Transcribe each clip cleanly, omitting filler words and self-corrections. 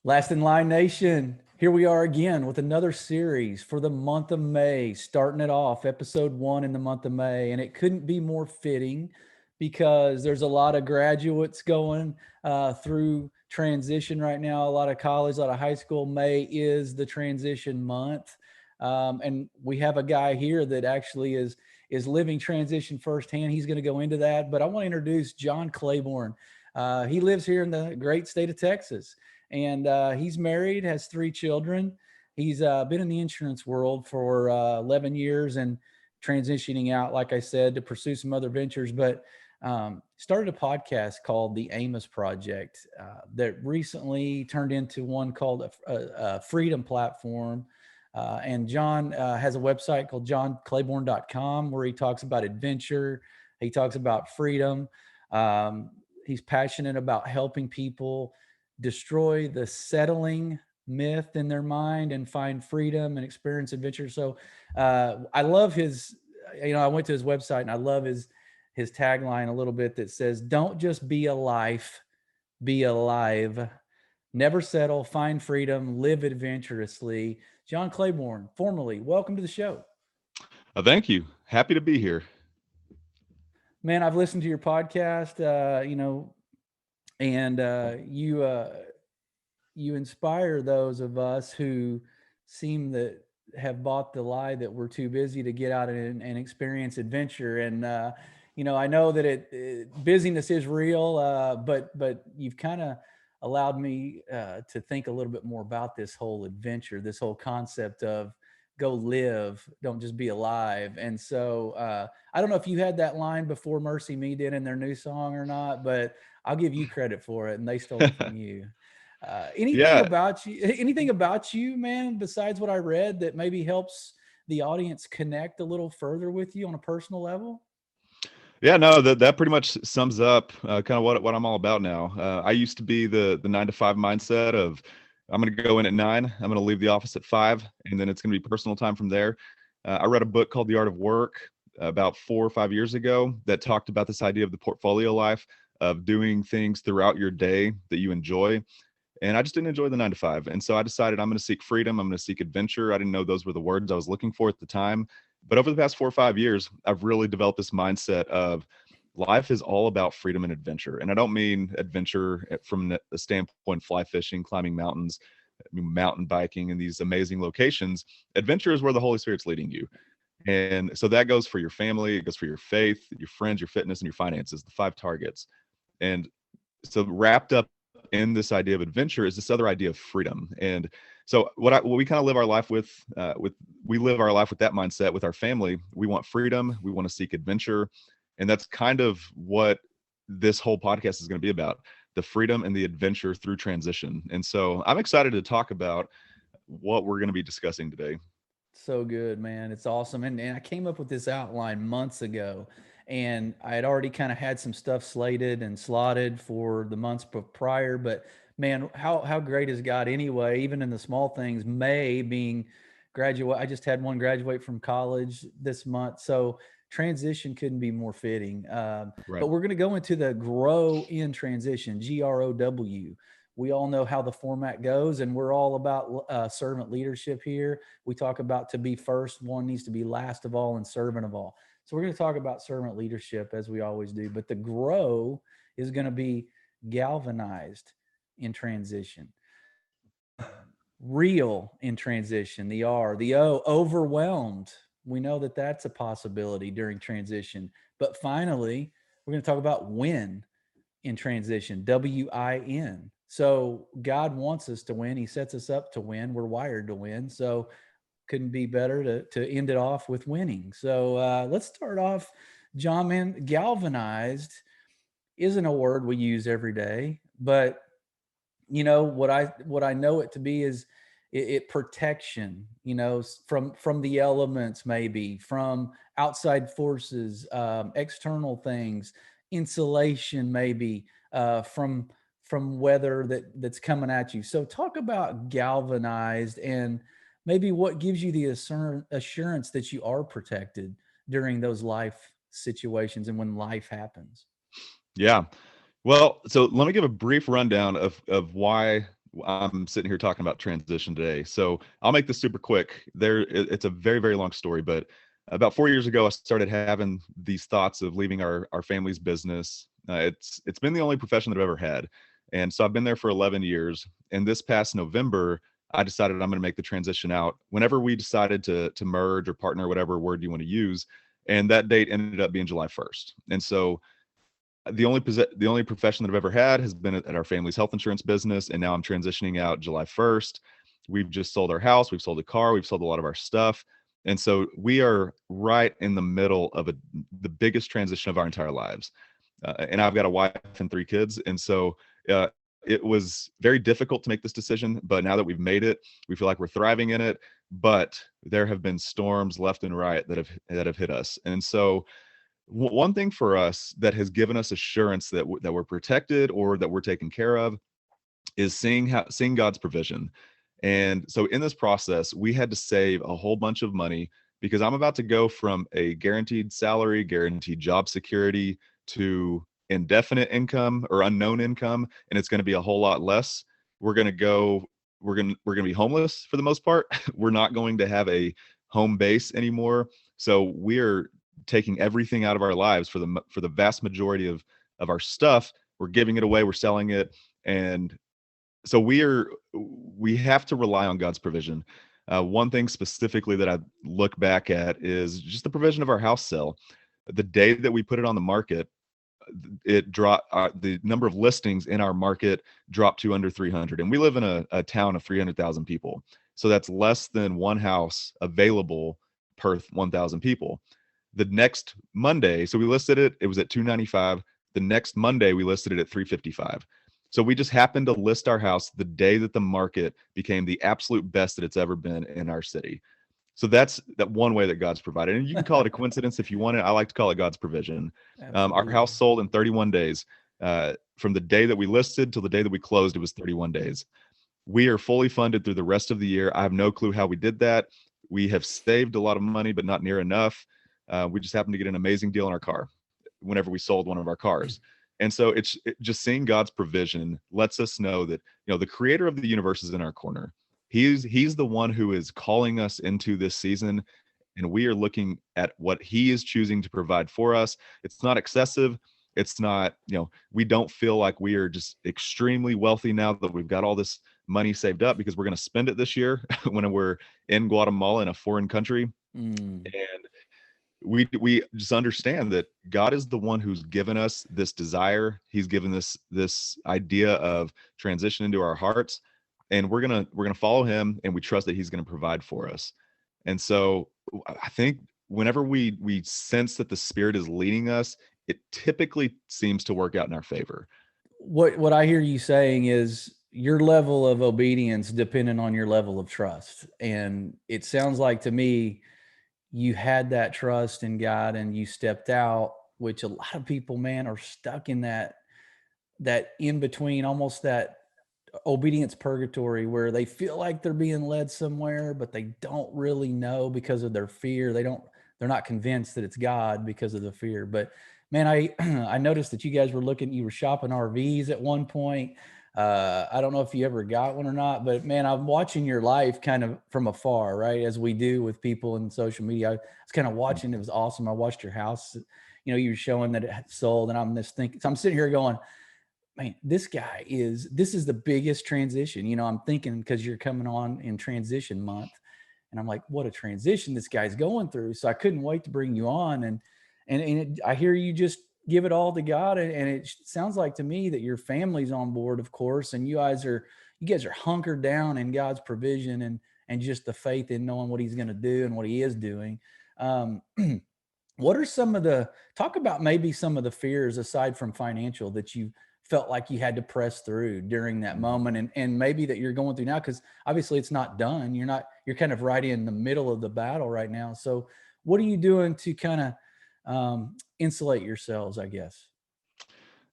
Last in Line Nation, here we are again with another series for the month of May, starting it off, episode 1 in the month of May. And it couldn't be more fitting because there's a lot of graduates going through transition right now, a lot of college, a lot of high school. May is the transition month. And we have a guy here that actually is living transition firsthand. He's going to go into that. But I want to introduce John Claborn. He lives here in the great state of Texas. And he's married, has 3 children. He's been in the insurance world for 11 years and transitioning out, like I said, to pursue some other ventures. But started a podcast called The Amos Project that recently turned into one called a Freedom Platform. And John has a website called johnclaborn.com where he talks about adventure. He talks about freedom. He's passionate about helping people destroy the settling myth in their mind and find freedom and experience adventure. So I love his, I went to his website and I love his tagline a little bit that says, "Don't just be a life, be alive. Never settle, find freedom, live adventurously." John Claborn, formerly, welcome to the show. Thank you. Happy to be here. Man, I've listened to your podcast, and you inspire those of us who seem that have bought the lie that we're too busy to get out and experience adventure. And I know that busyness is real, but you've kind of allowed me to think a little bit more about this whole adventure, this whole concept of go live, don't just be alive. And so I don't know if you had that line before Mercy Me did in their new song or not, but I'll give you credit for it, and they stole it from you. Anything Yeah. about you, man, besides what I read that maybe helps the audience connect a little further with you on a personal level? Yeah, no, that pretty much sums up kind of what I'm all about now. I used to be the 9 to 5 mindset of I'm going to go in at 9, I'm going to leave the office at 5, and then it's going to be personal time from there. I read a book called The Art of Work about 4 or 5 years ago that talked about this idea of the portfolio life, of doing things throughout your day that you enjoy. And I just didn't enjoy the 9 to 5. And so I decided I'm going to seek freedom. I'm going to seek adventure. I didn't know those were the words I was looking for at the time. But over the past 4 or 5 years, I've really developed this mindset of life is all about freedom and adventure. And I don't mean adventure from the standpoint fly fishing, climbing mountains, mountain biking in these amazing locations. Adventure is where the Holy Spirit's leading you. And so that goes for your family, it goes for your faith, your friends, your fitness, and your finances, the 5 targets. And so wrapped up in this idea of adventure is this other idea of freedom. And so what we kind of live our life with we live our life with that mindset with our family. We want freedom, we want to seek adventure, and that's kind of what this whole podcast is going to be about, the freedom and the adventure through transition. And so I'm excited to talk about what we're going to be discussing today. So good, man. It's awesome. And I came up with this outline months ago, and I had already kind of had some stuff slated and slotted for the months prior. But man, how great is God anyway, even in the small things, May being graduate. I just had one graduate from college this month. So transition couldn't be more fitting. But Right. we're going to go into the grow in transition, GROW. We all know how the format goes, and we're all about servant leadership here. We talk about to be first, one needs to be last of all and servant of all. So we're going to talk about servant leadership as we always do, but the grow is going to be galvanized in transition, real in transition, the R, the O, overwhelmed. We know that that's a possibility during transition. But finally, we're going to talk about win in transition, WIN. So God wants us to win. He sets us up to win. We're wired to win. So couldn't be better to end it off with winning. So let's start off, John, man. Galvanized isn't a word we use every day, but what I know it to be is it protection, from the elements, maybe from outside forces, external things, insulation, maybe from weather that's coming at you. So talk about galvanized and maybe what gives you the assurance that you are protected during those life situations and when life happens. Yeah. Well, so let me give a brief rundown of why I'm sitting here talking about transition today. So I'll make this super quick. It's a very, very long story, but about 4 years ago, I started having these thoughts of leaving our family's business. It's been the only profession that I've ever had, and so I've been there for 11 years. And this past November, I decided I'm going to make the transition out. Whenever we decided to merge or partner, whatever word you want to use, and that date ended up being July 1st. And so the only profession that I've ever had has been at our family's health insurance business, and now I'm transitioning out July 1st. We've just sold our house, we've sold a car, we've sold a lot of our stuff, and so we are right in the middle of the biggest transition of our entire lives. And I've got a wife and 3 kids, and so uh, it was very difficult to make this decision. But now that we've made it, we feel like we're thriving in it. But there have been storms left and right that have hit us, and so one thing for us that has given us assurance that we're protected or that we're taken care of is seeing God's provision. And so in this process, we had to save a whole bunch of money because I'm about to go from a guaranteed salary, guaranteed job security to indefinite income or unknown income, and it's going to be a whole lot less. We're going to go we're going to be homeless for the most part. We're not going to have a home base anymore. So we're taking everything out of our lives for the vast majority of our stuff. We're giving it away, we're selling it, and so we have to rely on God's provision. One thing specifically that I look back at is just the provision of our house sale. The day that we put it on the market, it dropped. The number of listings in our market dropped to under 300, and we live in a town of 300,000 people. So that's less than one house available per 1,000 people. The next Monday, so we listed it was at 295. The next Monday, we listed it at 355. So we just happened to list our house the day that the market became the absolute best that it's ever been in our city. So that's that one way that God's provided. And you can call it a coincidence if you want it. I like to call it God's provision. Our house sold in 31 days. From the day that we listed till the day that we closed, it was 31 days. We are fully funded through the rest of the year. I have no clue how we did that. We have saved a lot of money, but not near enough. We just happened to get an amazing deal on our car whenever we sold one of our cars. And so just seeing God's provision lets us know that, the creator of the universe is in our corner. He's the one who is calling us into this season, and we are looking at what he is choosing to provide for us. It's not excessive. It's not, we don't feel like we are just extremely wealthy now that we've got all this money saved up because we're going to spend it this year when we're in Guatemala in a foreign country. And we just understand that God is the one who's given us this desire. He's given this idea of transition into our hearts, and we're gonna follow him, and we trust that he's gonna provide for us. And so I think whenever we sense that the Spirit is leading us, it typically seems to work out in our favor. What I hear you saying is your level of obedience depending on your level of trust. And it sounds like to me you had that trust in God and you stepped out, which a lot of people, man, are stuck in that in between, almost that obedience purgatory where they feel like they're being led somewhere, but they don't really know because of their fear. They're not convinced that it's God because of the fear. But man, I I noticed that you were shopping RVs at one point. I don't know if you ever got one or not, but man, I'm watching your life kind of from afar, right? As we do with people in social media. I was kind of watching, it was awesome. I watched your house, you were showing that it had sold, and I'm just thinking, so I'm sitting here going, man, this is the biggest transition. I'm thinking, because you're coming on in transition month, and I'm like, what a transition this guy's going through. So I couldn't wait to bring you on. I hear you just give it all to God. And it sounds like to me that your family's on board, of course, and you guys are hunkered down in God's provision and just the faith in knowing what he's going to do and what he is doing. What are talk about maybe some of the fears aside from financial that you felt like you had to press through during that moment, and maybe that you're going through now? Because obviously it's not done. You're kind of right in the middle of the battle right now. So what are you doing to kind of insulate yourselves, I guess?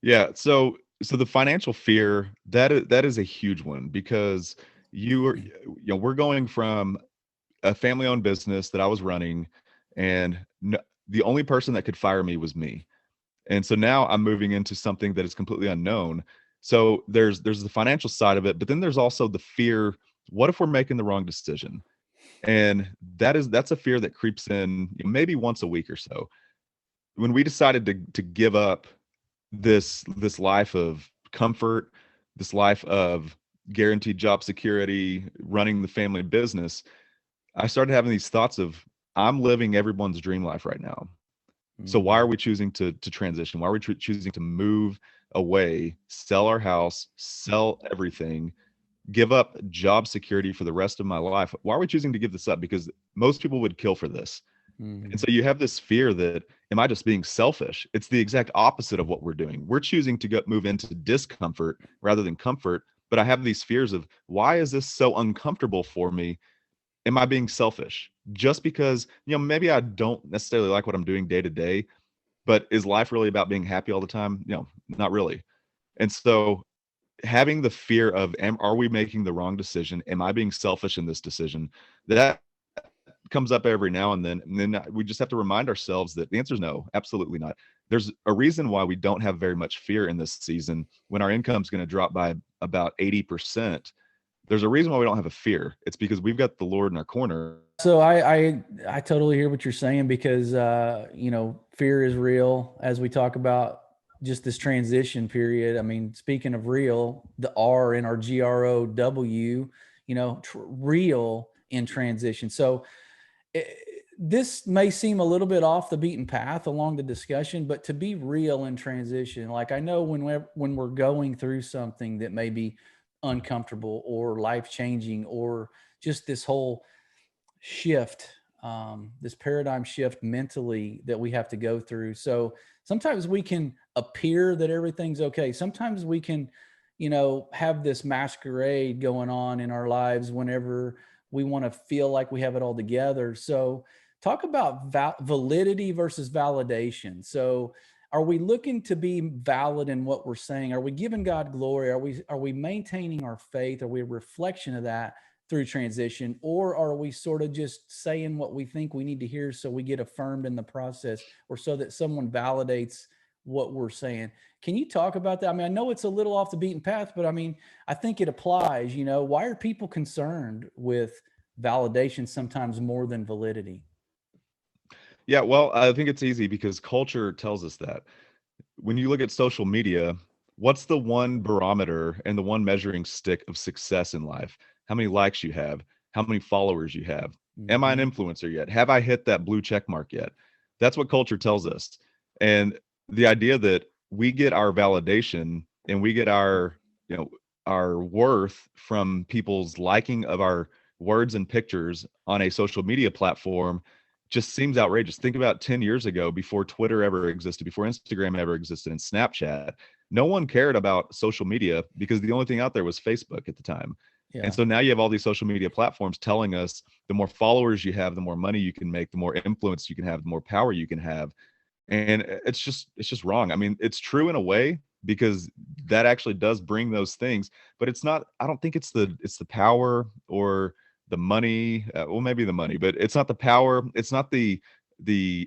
Yeah. So the financial fear, that is a huge one, because we're going from a family owned business that I was running, and the only person that could fire me was me. And so now I'm moving into something that is completely unknown. So there's the financial side of it, but then there's also the fear, what if we're making the wrong decision? And that's a fear that creeps in, maybe once a week or so. When we decided to give up this life of comfort, this life of guaranteed job security, running the family business, I started having these thoughts of, I'm living everyone's dream life right now. So why are Mm, we choosing to transition? Why are we choosing to move away, sell our house, sell everything, give up job security for the rest of my life? Why are we choosing to give this up? Because most people would kill for this. And mm, so you have this fear that, am I just being selfish? It's the exact opposite of what we're doing. We're choosing to move into discomfort rather than comfort. But I have these fears of, why is this so uncomfortable for me? Am I being selfish? Just because, maybe I don't necessarily like what I'm doing day to day, but is life really about being happy all the time? Not really. And so having the fear of, are we making the wrong decision? Am I being selfish in this decision? That comes up every now and then we just have to remind ourselves that the answer is no, absolutely not. There's a reason why we don't have very much fear in this season when our income is going to drop by about 80%. There's a reason why we don't have a fear. It's because we've got the Lord in our corner. So I totally hear what you're saying because fear is real as we talk about just this transition period. I mean, speaking of real, the R in our GROW, real in transition. So it, this may seem a little bit off the beaten path along the discussion, but to be real in transition, like I know when we're going through something that may be uncomfortable or life changing or just this whole shift, this paradigm shift mentally that we have to go through. So sometimes we can appear that everything's okay. Sometimes we can, have this masquerade going on in our lives whenever we want to feel like we have it all together. So talk about validity versus validation. So are we looking to be valid in what we're saying? Are we giving God glory? Are we maintaining our faith? Are we a reflection of that through transition, or are we sort of just saying what we think we need to hear so we get affirmed in the process, or so that someone validates what we're saying? Can you talk about that? I mean, I know it's a little off the beaten path, but I mean, I think it applies. Why are people concerned with validation sometimes more than validity? Yeah, well, I think it's easy because culture tells us that. When you look at social media, what's the one barometer and the one measuring stick of success in life? How many likes you have? How many followers you have? Am I an Hmm. influencer yet? Have I hit that blue check mark yet? That's what culture tells us. And the idea that we get our validation and we get you know, our worth from people's liking of our words and pictures on a social media platform just seems outrageous. Think about 10 years ago, before Twitter ever existed, before Instagram ever existed, and Snapchat. No one cared about social media because the only thing out there was Facebook at the time. And Yeah. so now you have all these social media platforms telling us the more followers you have, the more money you can make, the more influence you can have, the more power you can have. And it's just wrong. I mean, it's true in a way because that actually does bring those things, but it's not, I don't think it's the power or the money, well, maybe the money, but it's not the power, it's not the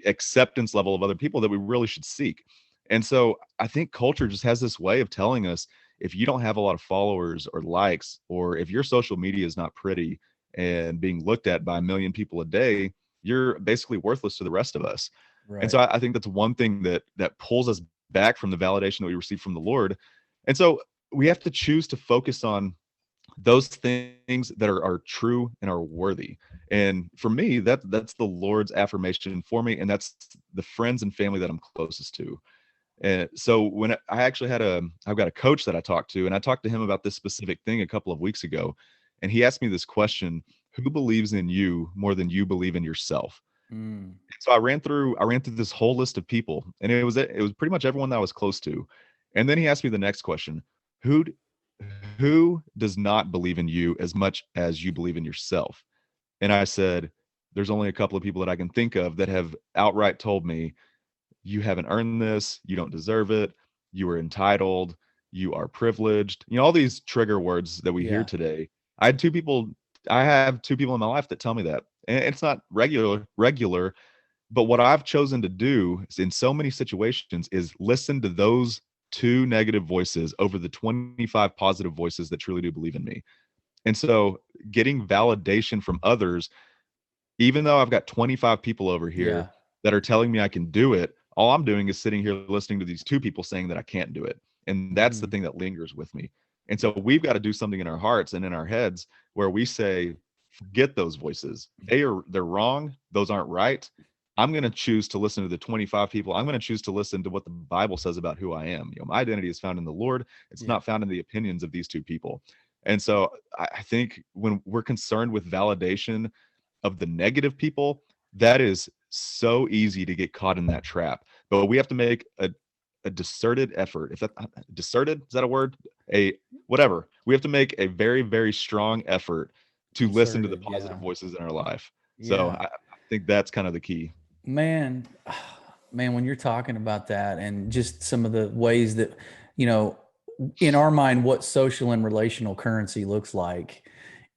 acceptance level of other people that we really should seek. And so I think culture just has this way of telling us, if you don't have a lot of followers or likes, or if your social media is not pretty and being looked at by a million people a day, you're basically worthless to the rest of us. And Right. so I think that's one thing that pulls us back from the validation that we receive from the Lord. And so we have to choose to focus on those things that are true and are worthy. And for me, that's the Lord's affirmation for me, and that's the friends and family that I'm closest to. And so when I actually I've got a coach that I talked to, and I talked to him about this specific thing a couple of weeks ago, and he asked me this question: who believes in you more than you believe in yourself? Mm. So I ran through this whole list of people, and it was pretty much everyone that I was close to. And then he asked me the next question: who d- who does not believe in you as much as you believe in yourself? And I said, there's only a couple of people that I can think of that have outright told me, you haven't earned this, you don't deserve it, you are entitled, you are privileged. All these trigger words that we hear Yeah. today. I have two people in my life that tell me that. And it's not regular, but what I've chosen to do is, in so many situations, is listen to those 2 negative voices over the 25 positive voices that truly do believe in me. And so getting validation from others, even though I've got 25 people over here Yeah. that are telling me I can do it, all I'm doing is sitting here listening to these 2 people saying that I can't do it. And that's the Mhm. thing that lingers with me. And so we've got to do something in our hearts and in our heads where we say, forget those voices. They're wrong. Those aren't right. I'm going to choose to listen to the 25 people. I'm going to choose to listen to what the Bible says about who I am. My identity is found in the Lord. It's Yeah. not found in the opinions of these 2 people. And so I think when we're concerned with validation of the negative people, that is so easy to get caught in that trap. But we have to make a deserted effort. If that deserted, is that a word? A whatever. We have to make a very, very strong effort to listen to the Concerted. positive Yeah. voices in our life. So Yeah. I think that's kind of the key. Man, man, when you're talking about that and just some of the ways that, you know, in our mind, what social and relational currency looks like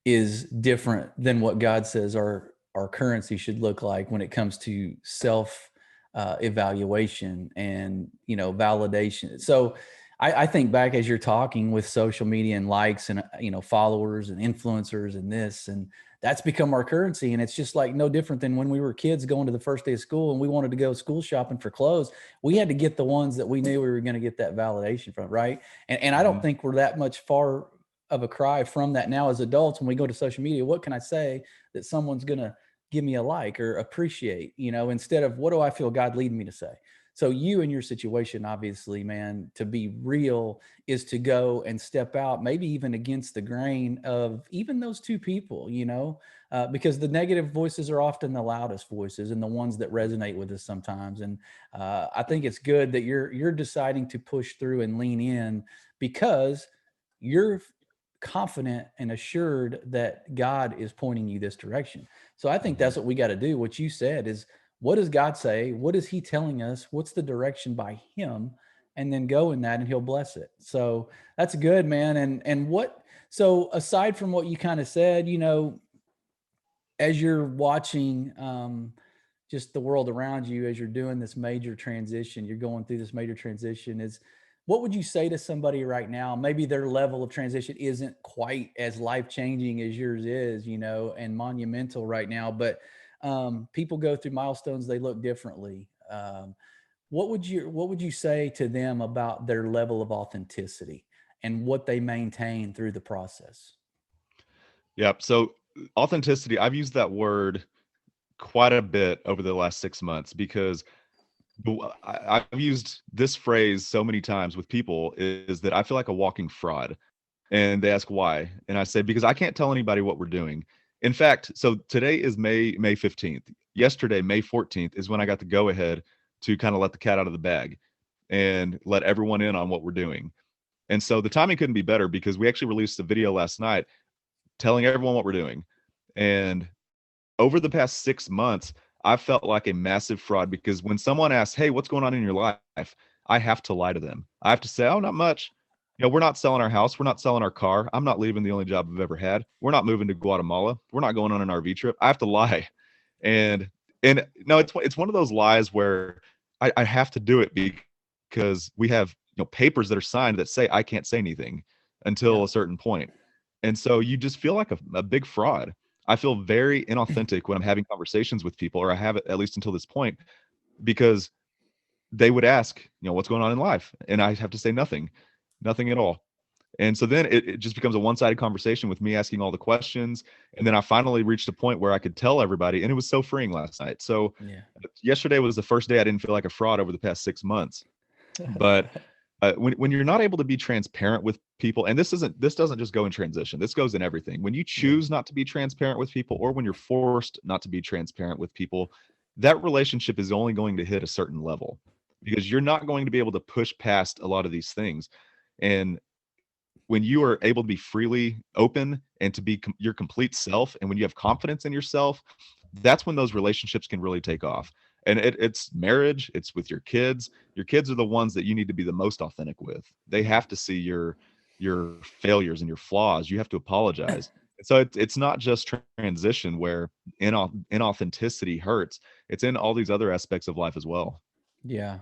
is different than what God says our currency should look like when it comes to self evaluation and validation. So I think back as you're talking with social media and likes and followers and influencers and this and that's become our currency. And it's just like no different than when we were kids going to the first day of school and we wanted to go school shopping for clothes. We had to get the ones that we knew we were going to get that validation from, right? And I don't Mhm. think we're that much far of a cry from that now as adults when we go to social media. What can I say that someone's going to give me a like or appreciate, instead of what do I feel God leading me to say? So you in your situation, obviously, man, to be real is to go and step out, maybe even against the grain of even those 2 people, because the negative voices are often the loudest voices and the ones that resonate with us sometimes. And I think it's good that you're deciding to push through and lean in because you're confident and assured that God is pointing you this direction. So I think Mhm. that's what we got to do. What you said is, what does God say? What is he telling us? What's the direction by him? And then go in that and he'll bless it. So that's good, man. So aside from what you kind of said, as you're watching just the world around you, as you're doing this major transition, you're going through this major transition, is what would you say to somebody right now? Maybe their level of transition isn't quite as life changing as yours is, and monumental right now, but people go through milestones, they look differently. What would you say to them about their level of authenticity and what they maintain through the process? Yep. So authenticity, I've used that word quite a bit over the last 6 months because I've used this phrase so many times with people is that I feel like a walking fraud. And they ask why. And I say, because I can't tell anybody what we're doing. In fact, so today is May 15th. Yesterday, May 14th, is when I got the go ahead to kind of let the cat out of the bag and let everyone in on what we're doing. And so the timing couldn't be better because we actually released a video last night telling everyone what we're doing. And over the past 6 months, I've felt like a massive fraud because when someone asks, "Hey, what's going on in your life?" I have to lie to them. I have to say, "Oh, not much. We're not selling our house. We're not selling our car. I'm not leaving the only job I've ever had. We're not moving to Guatemala. We're not going on an RV trip." I have to lie, and no, it's one of those lies where I have to do it because we have papers that are signed that say I can't say anything Yeah. until a certain point, and so you just feel like a big fraud. I feel very inauthentic when I'm having conversations with people, or I have it at least until this point, because they would ask, what's going on in life? And I have to say nothing, nothing at all. And so then it just becomes a one-sided conversation with me asking all the questions. And then I finally reached a point where I could tell everybody, and it was so freeing last night. So Yeah. yesterday was the first day I didn't feel like a fraud over the past 6 months. But when you're not able to be transparent with people, and this doesn't just go in transition, this goes in everything. When you Yeah. choose not to be transparent with people, or when you're forced not to be transparent with people, that relationship is only going to hit a certain level because you're not going to be able to push past a lot of these things. And when you are able to be freely open and to be your complete self, and when you have confidence in yourself, that's when those relationships can really take off. And it's marriage, it's with your kids. Your kids are the ones that you need to be the most authentic with. They Yeah. have to see your failures and your flaws. You have to apologize. And so it's not just transition where inauthenticity hurts. It's in all these other aspects of life as well. Yeah.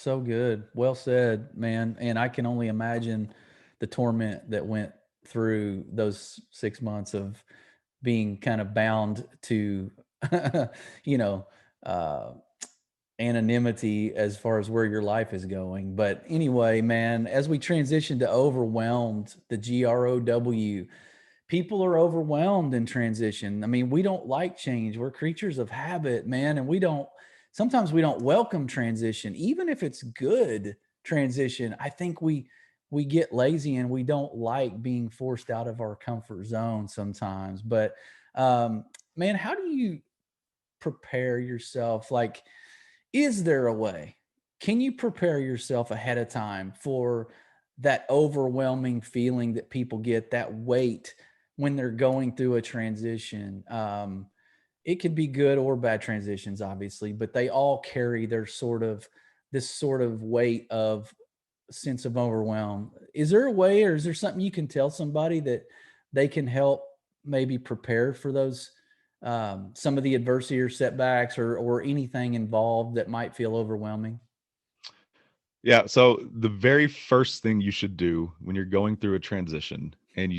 So good. Well said, man. And I can only imagine the torment that went through those 6 months of being kind of bound to, you know, uh, anonymity as far as where your life is going. But anyway, man, as we transition to overwhelmed, the GROW, people are overwhelmed in transition. I mean, we don't like change. We're creatures of habit, man, and sometimes we don't welcome transition even if it's good transition. I think we get lazy and we don't like being forced out of our comfort zone sometimes. But man, how do you prepare yourself? Like, is there a way? Can you prepare yourself ahead of time for that overwhelming feeling that people get, that weight when they're going through a transition? It could be good or bad transitions, obviously, but they all carry their this sort of weight of sense of overwhelm. Is there a way, or is there something you can tell somebody that they can help maybe prepare for those, some of the adversity or setbacks, or anything involved that might feel overwhelming? Yeah. So the very first thing you should do when you're going through a transition and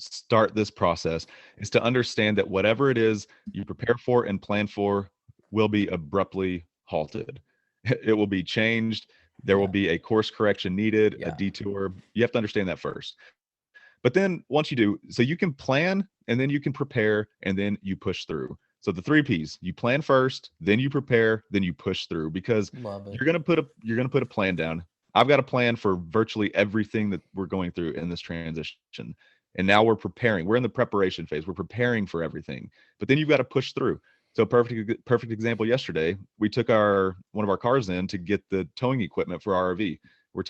start this process is to understand that whatever it is you prepare for and plan for will be abruptly halted. It will be changed. There will Yeah, be a course correction needed, a yeah, detour. You have to understand that first. But then once you do, so you can plan and then you can prepare and then you push through. So the three P's: you plan first, then you prepare, then you push through, because love it. you're gonna put a plan down. I've got a plan for virtually everything that we're going through in this transition. And now we're preparing. We're in the preparation phase. We're preparing for everything. But then you've got to push through. So perfect example yesterday, we took our one of our cars in to get the towing equipment for our RV. We're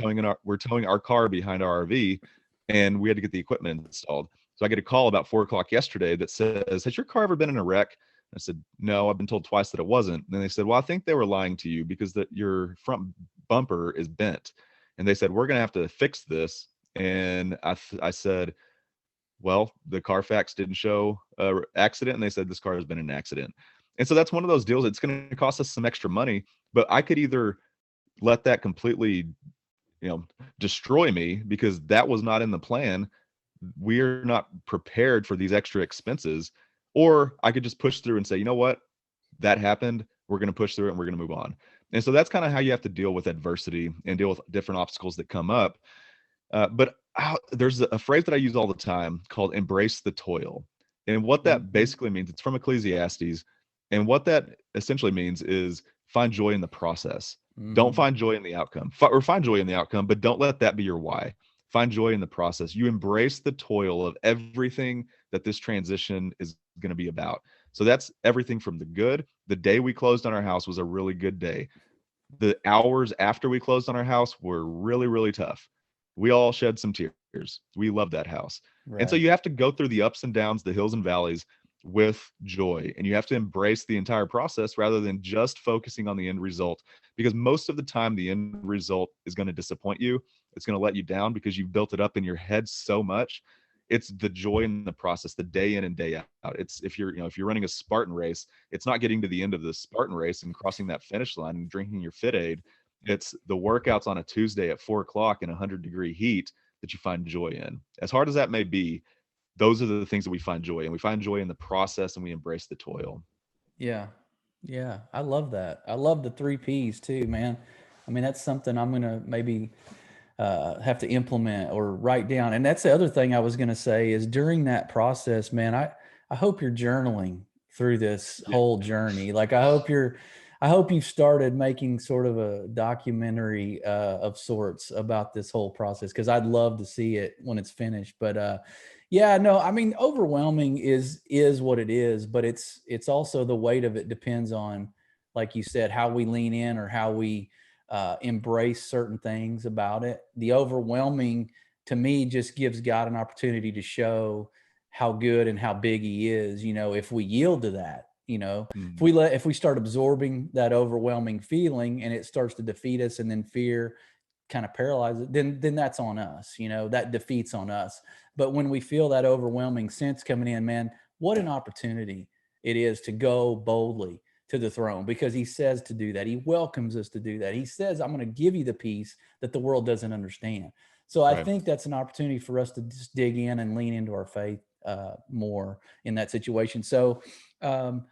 towing our car behind our RV, and we had to get the equipment installed. So I get a call about 4 o'clock yesterday that says, "Has your car ever been in a wreck?" I said, "No, I've been told twice that it wasn't." And then they said, "Well, I think they were lying to you because your front bumper is bent." And they said, "We're going to have to fix this." And I said, "Well, the Carfax didn't show a accident." And they said, "This car has been in an accident." And so that's one of those deals. It's going to cost us some extra money, but I could either let that completely, you know, destroy me because that was not in the plan. We're not prepared for these extra expenses. Or I could just push through and say, you know what? That happened. We're going to push through it and we're going to move on. And so that's kind of how you have to deal with adversity and deal with different obstacles that come up. But there's a phrase that I use all the time called embrace the toil. And what that Mhm, basically means, it's from Ecclesiastes. And what that essentially means is find joy in the process. Don't mhm. find joy in the outcome, or find joy in the outcome, but don't let that be your why. Find joy in the process. You embrace the toil of everything that this transition is going to be about. So that's everything from the good. The day we closed on our house was a really good day. The hours after we closed on our house were really, really tough. We all shed some tears. We love that house. And so Right. you have to go through the ups and downs, the hills and valleys with joy. And you have to embrace the entire process rather than just focusing on the end result. Because most of the time, the end result is going to disappoint you. It's going to let you down because you've built it up in your head so much. It's the joy in the process, the day in and day out. It's if you're running a Spartan race, it's not getting to the end of the Spartan race and crossing that finish line and drinking your Fit Aid. It's the workouts on a Tuesday at 4 o'clock in 100-degree heat that you find joy in. As hard as that may be, those are the things that we find joy in. We find joy in the process and we embrace the toil. Yeah. Yeah. I love that. I love the three P's too, man. I mean, that's something I'm going to maybe have to implement or write down. And that's the other thing I was going to say is during that process, man, I hope you're journaling through this Yeah. whole journey. Like, I hope you've started making sort of a documentary of sorts about this whole process, because I'd love to see it when it's finished. But yeah, no, I mean, overwhelming is what it is, but it's also the weight of it depends on, like you said, how we lean in or how we embrace certain things about it. The overwhelming, to me, just gives God an opportunity to show how good and how big He is. You know, if we yield to that, Mm. if we start absorbing that overwhelming feeling and it starts to defeat us, and then fear kind of paralyzes it, then that's on us. That defeats on us. But when we feel that overwhelming sense coming in, man, what an opportunity it is to go boldly, to the throne, because he says to do that. He welcomes us to do that. He says, I'm going to give you the peace that the world doesn't understand. So I Right. think that's an opportunity for us to just dig in and lean into our faith more in that situation. So, um,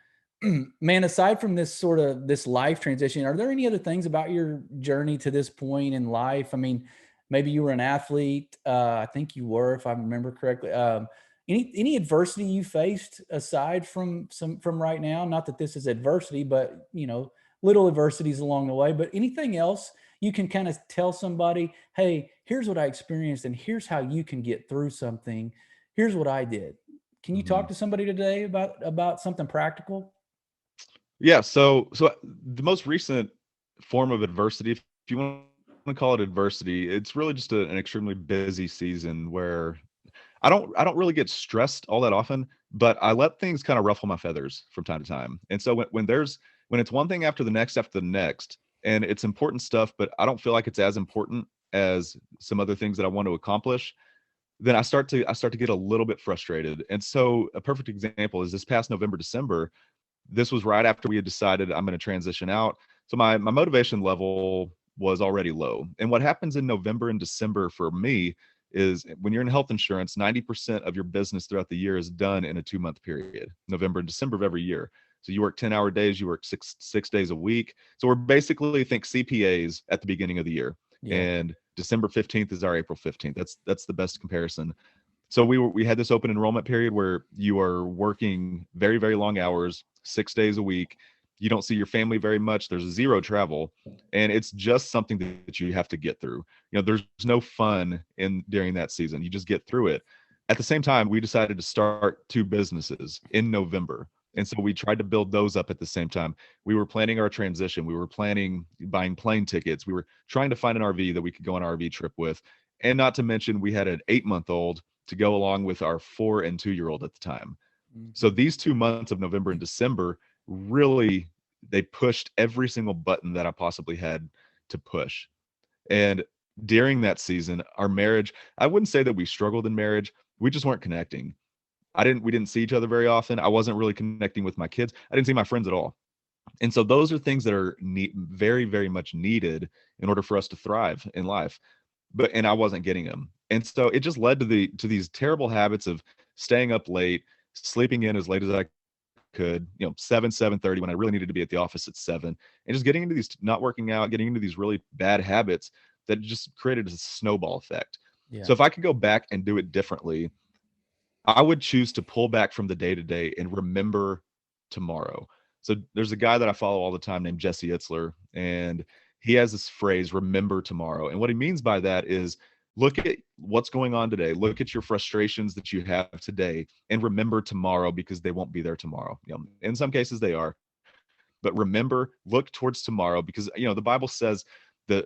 man, aside from this life transition, are there any other things about your journey to this point in life? I mean, maybe you were an athlete. I think you were, if I remember correctly. Any adversity you faced aside from right now? Not that this is adversity, but little adversities along the way. But anything else you can kind of tell somebody, hey, here's what I experienced, and here's how you can get through something. Here's what I did. Can you talk Mhm. to somebody today about something practical? Yeah. So the most recent form of adversity, if you want to call it adversity, it's really just an extremely busy season where I don't really get stressed all that often, but I let things kind of ruffle my feathers from time to time. And so when it's one thing after the next, and it's important stuff, but I don't feel like it's as important as some other things that I want to accomplish, then I start to get a little bit frustrated. And so a perfect example is this past November, December. This was right after we had decided I'm going to transition out. So my motivation level was already low. And what happens in November and December for me is when you're in health insurance, 90% of your business throughout the year is done in a 2-month period, November and December of every year. So you work 10-hour days, you work six days a week. So we're basically think CPAs at the beginning of the year. Yeah. And December 15th is our April 15th. That's the best comparison. So we had this open enrollment period where you are working very, very long hours, 6 days a week. You don't see your family very much. There's zero travel, and it's just something that you have to get through. There's no fun in during that season. You just get through it. At the same time, we decided to start 2 businesses in November. And so we tried to build those up at the same time. We were planning our transition. We were planning buying plane tickets. We were trying to find an RV that we could go on an RV trip with. And not to mention, we had an 8-month-old to go along with our 4 and 2-year-old at the time. So Mhm. these 2 months of November and December really they pushed every single button that I possibly had to push. And during that season, our marriage, I wouldn't say that we struggled in marriage. We just weren't connecting. We didn't see each other very often. I wasn't really connecting with my kids. I didn't see my friends at all. And so those are things that are very, very much needed in order for us to thrive in life. And I wasn't getting them. And so it just led to these terrible habits of staying up late, sleeping in as late as I could, 7:30 when I really needed to be at the office at 7, and just getting into these not working out, getting into these really bad habits that just created a snowball effect. Yeah. So if I could go back and do it differently, I would choose to pull back from the day to day and remember tomorrow. So there's a guy that I follow all the time named Jesse Itzler, and he has this phrase, remember tomorrow. And what he means by that is look at what's going on today, look at your frustrations that you have today, and remember tomorrow because they won't be there tomorrow. In some cases they are, but remember, look towards tomorrow because the Bible says that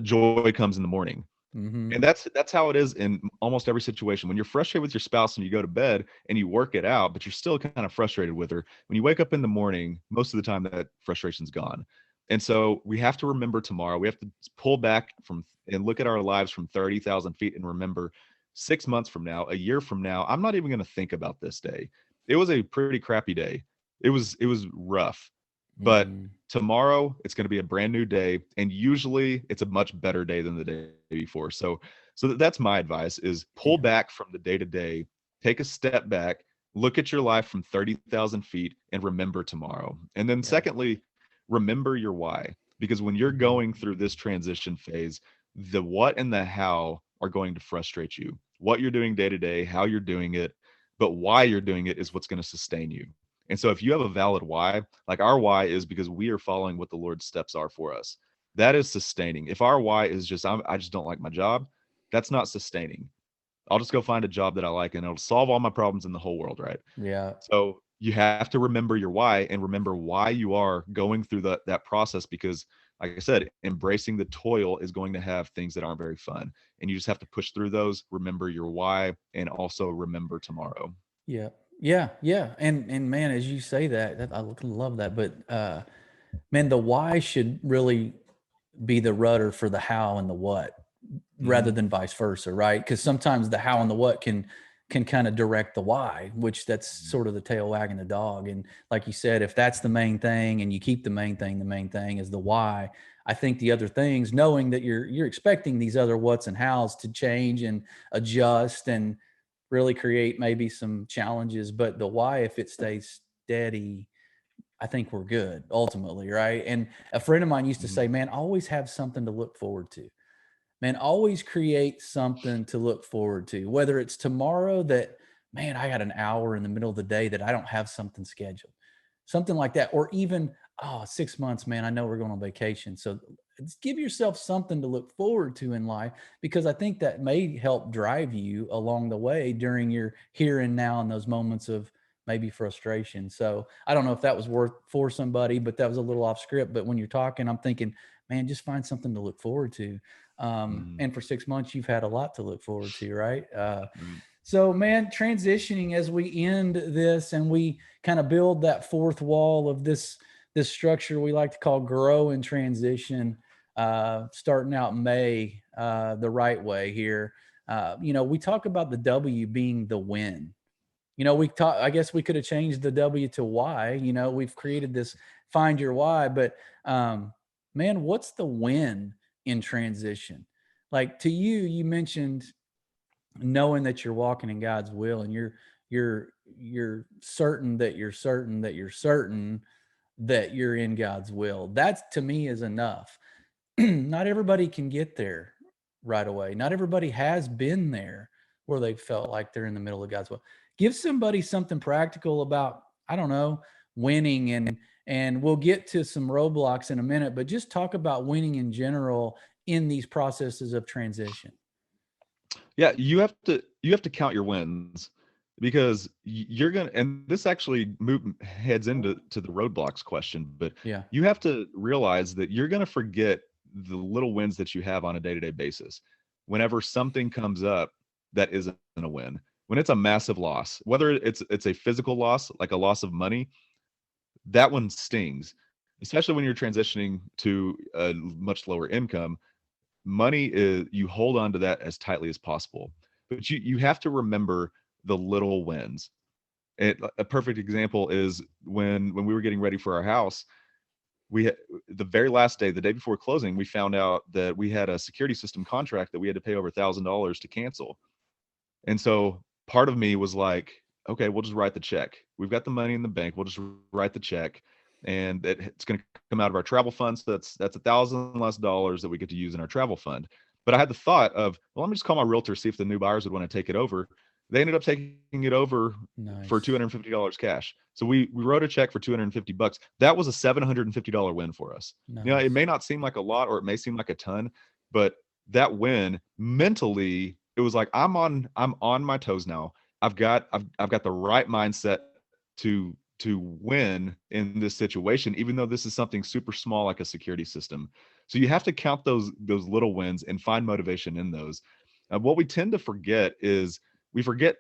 joy comes in the morning. Mm-hmm. And that's how it is in almost every situation. When you're frustrated with your spouse and you go to bed and you work it out, but you're still kind of frustrated with her, when you wake up in the morning, most of the time that frustration's gone. And so we have to remember tomorrow. We have to pull back from and look at our lives from 30,000 feet and remember 6 months from now, a year from now, I'm not even going to think about this day. It was a pretty crappy day. It was rough, but Mm-hmm. tomorrow it's going to be a brand new day, and usually it's a much better day than the day before. So that's my advice is pull Yeah. back from the day to day, take a step back, look at your life from 30,000 feet and remember tomorrow. And then Yeah. secondly, remember your why, because when you're Mm-hmm. going through this transition phase, the what and the how are going to frustrate you. What you're doing day to day, how you're doing it, but why you're doing it is what's going to sustain you. And so if you have a valid why, like our why is because we are following what the Lord's steps are for us. That is sustaining. If our why is just I just don't like my job, that's not sustaining. I'll just go find a job that I like and it'll solve all my problems in the whole world, right? Yeah. So you have to remember your why and remember why you are going through that process because like I said, embracing the toil is going to have things that aren't very fun. And you just have to push through those, remember your why, and also remember tomorrow. Yeah. Yeah. Yeah. And man, as you say that I love that. But man, the why should really be the rudder for the how and the what rather Mhm. than vice versa, right? Because sometimes the how and the what can can kind of direct the why, which that's sort of the tail wagging the dog. And like you said, if that's the main thing and you keep the main thing is the why. I think the other things, knowing that you're expecting these other what's and hows to change and adjust and really create maybe some challenges, but the why, if it stays steady, I think we're good ultimately, right? And a friend of mine used to Mhm. say, man, always have something to look forward to. Man, always create something to look forward to, whether it's tomorrow that, man, I got an hour in the middle of the day that I don't have something scheduled, something like that. Or even, oh, 6 months, man, I know we're going on vacation. So give yourself something to look forward to in life, because I think that may help drive you along the way during your here and now and those moments of maybe frustration. So I don't know if that was worth for somebody, but that was a little off script. But when you're talking, I'm thinking, man, just find something to look forward to. Mhm. And for 6 months, you've had a lot to look forward to, right? Right. So, man, transitioning as we end this and we kind of build that fourth wall of this structure we like to call grow and transition, starting out May the right way here. We talk about the W being the win. We talk. I guess we could have changed the W to Y. We've created this find your why, but man, what's the win in transition? Like to you, you mentioned knowing that you're walking in God's will, and you're certain that you're certain that you're certain that you're in God's will. That to me is enough. Not everybody can get there right away. Not everybody has been there where they felt like they're in the middle of God's will. Give somebody something practical about, I don't know, winning, and we'll get to some roadblocks in a minute, but just talk about winning in general in these processes of transition. Yeah, you have to count your wins because you're gonna, and this actually heads into the roadblocks question, but Yeah. you have to realize that you're gonna forget the little wins that you have on a day-to-day basis. Whenever something comes up that isn't a win, when it's a massive loss, whether it's a physical loss, like a loss of money, that one stings, especially when you're transitioning to a much lower income. Money is, you hold on to that as tightly as possible, but you have to remember the little wins. A perfect example is when we were getting ready for our house, the very last day, the day before closing, we found out that we had a security system contract that we had to pay over $1,000 to cancel. And so part of me was like, okay, we'll just write the check. We've got the money in the bank. We'll just write the check, and it's going to come out of our travel fund. So that's $1,000 less that we get to use in our travel fund. But I had the thought of, well, let me just call my realtor, see if the new buyers would want to take it over. They ended up taking it over for Nice. $250 cash. So we wrote a check for $250. That was a $750 win for us. It Nice. may not seem like a lot, or it may seem like a ton, but that win mentally, it was like I'm on my toes now. I've got the right mindset to win in this situation, even though this is something super small like a security system. So you have to count those little wins and find motivation in those. What we tend to forget is we forget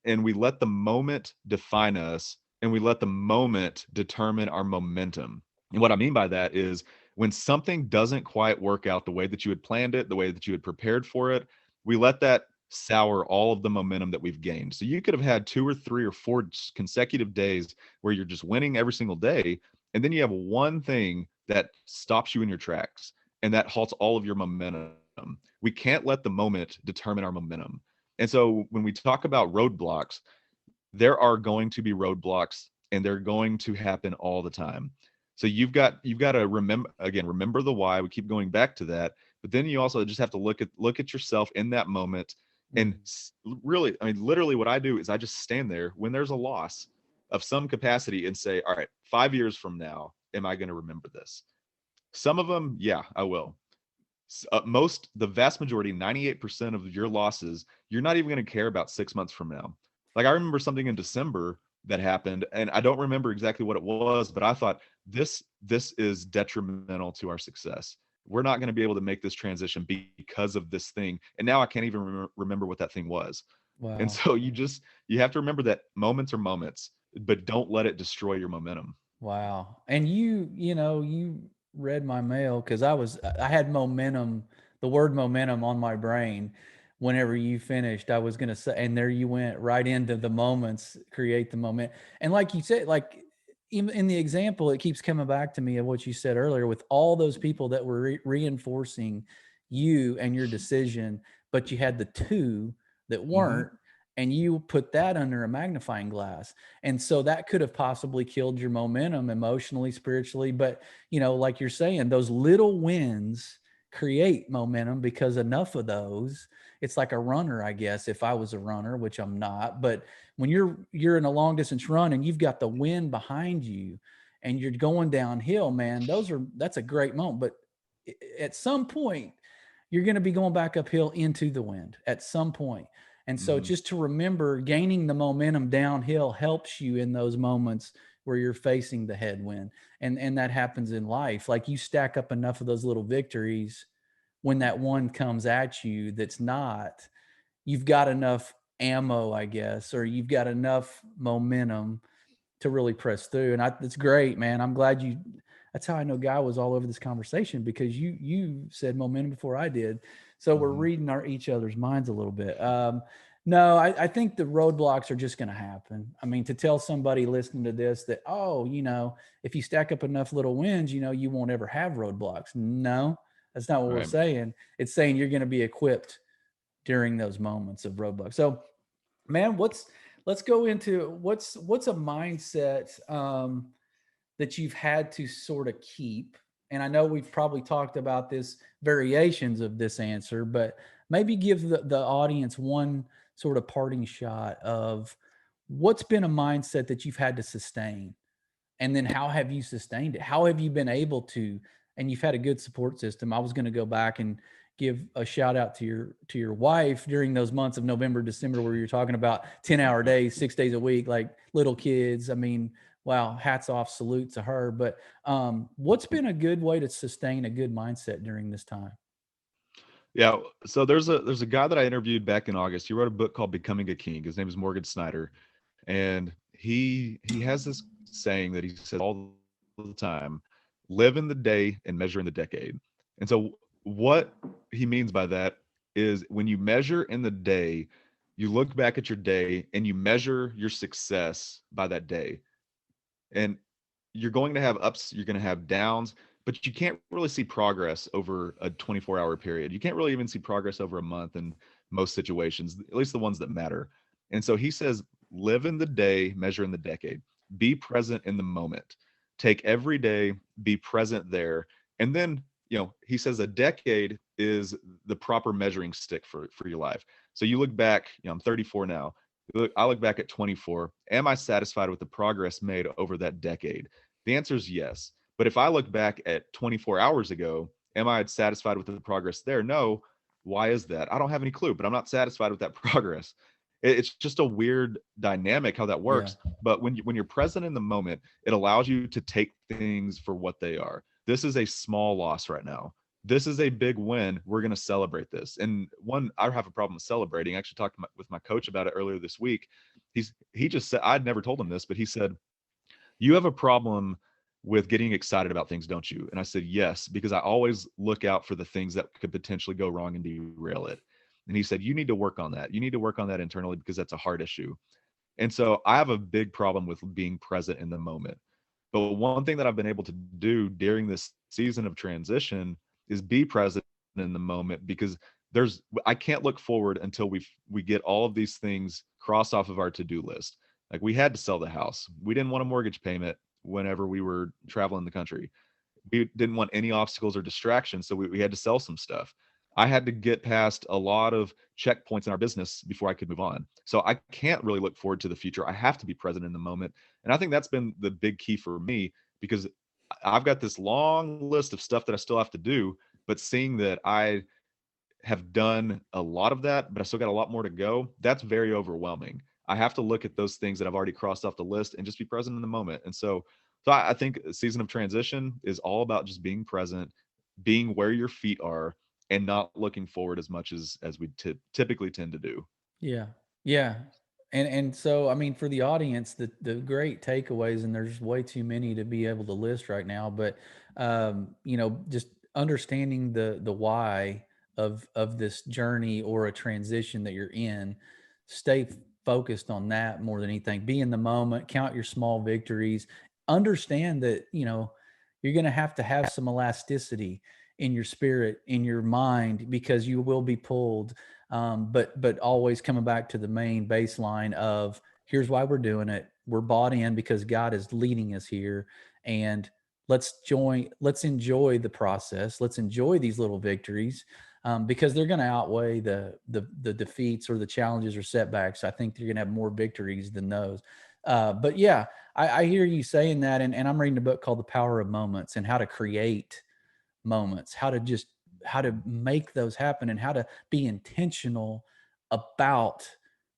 and we let the moment define us, and we let the moment determine our momentum. And what I mean by that is when something doesn't quite work out the way that you had planned it, the way that you had prepared for it, we let that sour all of the momentum that we've gained. So you could have had 2 or 3 or 4 consecutive days where you're just winning every single day. And then you have one thing that stops you in your tracks and that halts all of your momentum. We can't let the moment determine our momentum. And so when we talk about roadblocks, there are going to be roadblocks and they're going to happen all the time. So you've got to remember the why. We keep going back to that, but then you also just have to look at yourself in that moment and Mm. really, I mean, literally what I do is I just stand there when there's a loss of some capacity and say, all right, 5 years from now, am I going to remember this? Some of them, yeah, I will. The vast majority, 98% of your losses, you're not even going to care about 6 months from now. Like I remember something in December that happened, and I don't remember exactly what it was, but I thought this is detrimental to our success. We're not going to be able to make this transition because of this thing, and now I can't even remember what that thing was. And Wow. so you have to remember that moments are moments, but don't let it destroy your momentum. Wow. And you read my mail because I had momentum, the word momentum on my brain. whenever you finished, I was going to say, and there you went right into the moments, create the moment. And like you said, like even in the example, it keeps coming back to me of what you said earlier with all those people that were reinforcing you and your decision, but you had the two that Mm-hmm. weren't, and you put that under a magnifying glass. And so that could have possibly killed your momentum emotionally, spiritually. But, like you're saying, those little wins create momentum, because enough of those, it's like a runner, I guess, if I was a runner, which I'm not. But when you're in a long distance run and you've got the wind behind you and you're going downhill, man, that's a great moment. But at some point, you're going to be going back uphill into the wind at some point. And so Mm-hmm. just to remember, gaining the momentum downhill helps you in those moments where you're facing the headwind. And that happens in life. Like you stack up enough of those little victories, when that one comes at you that's not, you've got enough ammo, I guess, or you've got enough momentum to really press through. And it's great, man. I'm glad that's how I know Guy was all over this conversation, because you said momentum before I did. So we're Mm-hmm. reading each other's minds a little bit. No, I think the roadblocks are just going to happen. I mean, to tell somebody listening to this that, oh, if you stack up enough little wins, you won't ever have roadblocks. No, that's not what we're Right. saying. It's saying you're going to be equipped during those moments of roadblocks. So, man, let's go into what's a mindset that you've had to sort of keep. And I know we've probably talked about this, variations of this answer, but maybe give the audience one sort of parting shot of what's been a mindset that you've had to sustain, and then how have you sustained it? How have you been able to, and you've had a good support system. I was going to go back and give a shout out to your wife during those months of November, December, where you're talking about 10-hour days, 6 days a week, like little kids. I mean, wow, hats off, salute to her. But what's been a good way to sustain a good mindset during this time? Yeah. So there's a guy that I interviewed back in August. He wrote a book called Becoming a King. His name is Morgan Snyder. And he has this saying that he says all the time: live in the day and measure in the decade. And so what he means by that is, when you measure in the day, you look back at your day and you measure your success by that day. And you're going to have ups, you're going to have downs, but you can't really see progress over a 24-hour period. You can't really even see progress over a month in most situations, at least the ones that matter. And so he says, live in the day, measure in the decade, be present in the moment, take every day, be present there. And then, he says a decade is the proper measuring stick for your life. So you look back, I'm 34 now. I look back at 24. Am I satisfied with the progress made over that decade? The answer is yes. But if I look back at 24 hours ago, am I satisfied with the progress there? No. Why is that? I don't have any clue, but I'm not satisfied with that progress. It's just a weird dynamic how that Yeah. works. But when you're present in the moment, it allows you to take things for what they are. This is a small loss right now. This is a big win. We're going to celebrate this. And one, I have a problem with celebrating. I actually talked with my coach about it earlier this week. He just said, I'd never told him this, but he said, you have a problem with getting excited about things, don't you? And I said, yes, because I always look out for the things that could potentially go wrong and derail it. And he said, you need to work on that. You need to work on that internally, because that's a hard issue. And so I have a big problem with being present in the moment. But one thing that I've been able to do during this season of transition is be present in the moment, because I can't look forward until we get all of these things crossed off of our to-do list. Like, we had to sell the house. We didn't want a mortgage payment whenever we were traveling the country. We didn't want any obstacles or distractions, so we had to sell some stuff. I had to get past a lot of checkpoints in our business before I could move on. So I can't really look forward to the future. I have to be present in the moment. And I think that's been the big key for me, because I've got this long list of stuff that I still have to do, but seeing that I have done a lot of that, but I still got a lot more to go, that's very overwhelming. I have to look at those things that I've already crossed off the list and just be present in the moment. And so I think a season of transition is all about just being present, being where your feet are, and not looking forward as much as we typically tend to do. Yeah. Yeah. And so I mean, for the audience, the great takeaways, and there's way too many to be able to list right now, but just understanding the why of this journey or a transition that you're in, stay focused on that more than anything. Be in the moment, count your small victories, understand that, you're going to have some elasticity in your spirit, in your mind, because you will be pulled. But always coming back to the main baseline of, here's why we're doing it. We're bought in because God is leading us here, and let's enjoy the process. Let's enjoy these little victories, because they're going to outweigh the defeats or the challenges or setbacks. I think you're going to have more victories than those. But yeah, I hear you saying that, and I'm reading a book called The Power of Moments, and how to create moments, how to make those happen, and how to be intentional about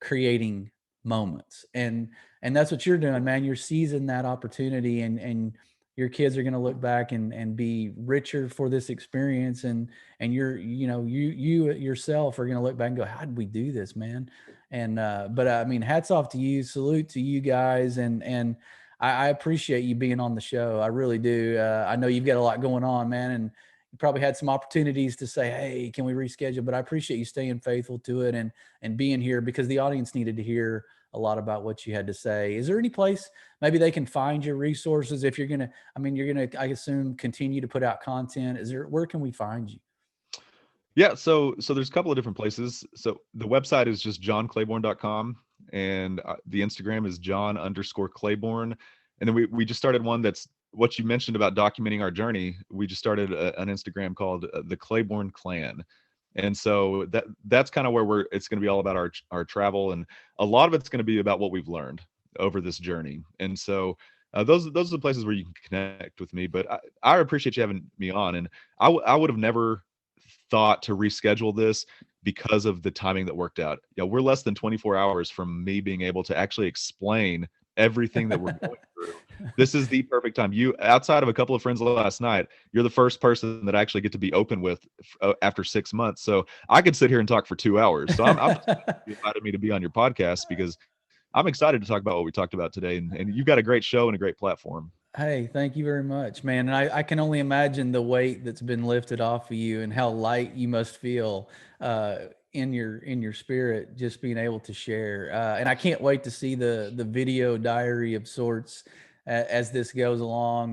creating moments. And that's what you're doing, man. You're seizing that opportunity, and your kids are going to look back and be richer for this experience. And you yourself are going to look back and go, how did we do this, man? And but I mean, hats off to you, salute to you guys. And I appreciate you being on the show. I really do. I know you've got a lot going on, man, and you probably had some opportunities to say, hey, can we reschedule? But I appreciate you staying faithful to it, and being here, because the audience needed to hear a lot about what you had to say. Is there any place maybe they can find your resources if you're going to, I assume, continue to put out content? Where can we find you? Yeah, so there's a couple of different places. So the website is just johnclaborn.com, and the Instagram is john_Claborn. And then we just started one that's what you mentioned about documenting our journey. We just started an Instagram called the Claborn Clan. And so that's kind of where it's going to be all about our travel, and a lot of it's going to be about what we've learned over this journey. And so those are the places where you can connect with me. But I appreciate you having me on, and I would have never thought to reschedule this because of the timing that worked out. Yeah, we're less than 24 hours from me being able to actually explain everything that we're going through. This is the perfect time. You, outside of a couple of friends last night, you're the first person that I actually get to be open with after 6 months. So I could sit here and talk for 2 hours. So I'm just glad you invited me to be on your podcast, because I'm excited to talk about what we talked about today. And you've got a great show and a great platform. Hey, thank you very much, man. And I can only imagine the weight that's been lifted off of you, and how light you must feel in your spirit, just being able to share. And I can't wait to see the video diary of sorts as this goes along.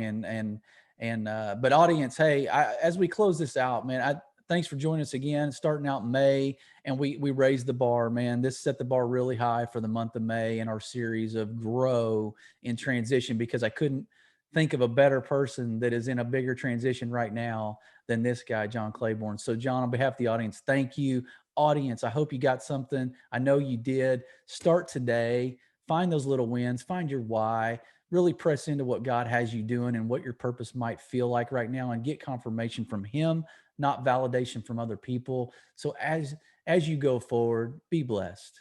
But audience, hey, as we close this out, man, thanks for joining us again. Starting out May, and we raised the bar, man. This set the bar really high for the month of May in our series of Grow in Transition, because I couldn't think of a better person that is in a bigger transition right now than this guy, John Claborn. So John, on behalf of the audience, thank you. Audience, I hope you got something. I know you did. Start today. Find those little wins. Find your why. Really press into what God has you doing and what your purpose might feel like right now, and get confirmation from him, not validation from other people. So as you go forward, be blessed.